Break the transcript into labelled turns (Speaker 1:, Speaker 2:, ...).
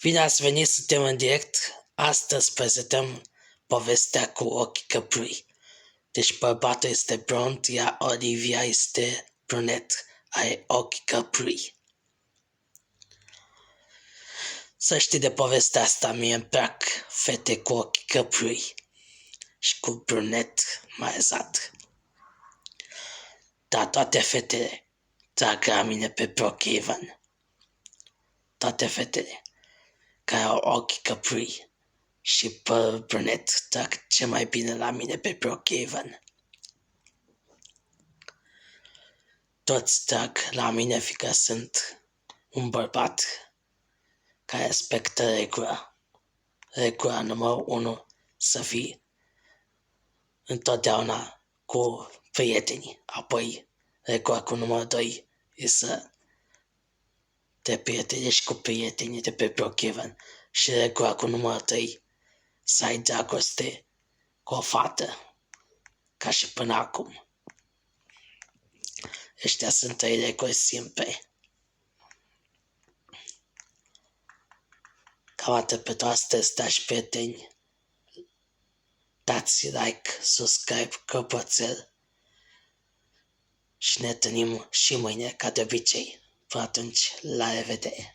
Speaker 1: Bine ați venit, suntem în direct. Astăzi prezentăm povestea cu ochii căprui. Deci bărbatul este blond, iar Olivia este brunet, are ochi căprui. Să știi de povestea asta, mie îmi plac fete cu ochi căprui și cu brunet maezat. Dar toate fetele trag la mine pe Brookhaven. Toate fetele care au ochi căprui și păr brunet trag ce mai bine la mine pe Brookhaven. Toți trag la mine fiindcă sunt un bărbat care respectă regula. Regula numărul 1, să fii întotdeauna cu prietenii. Apoi regula cu numărul 2 e să te prietenești cu prietenii de pe Brookhaven. Și regula cu numărul 3, să ai dragoste cu o fată, ca și până acum. Ăștia sunt 3 reguli simple. Cam atât pentru astăzi, dragi prieteni. Dați like, subscribe, clopoțel și ne întâlnim și mâine, ca de obicei. Până atunci, la revedere!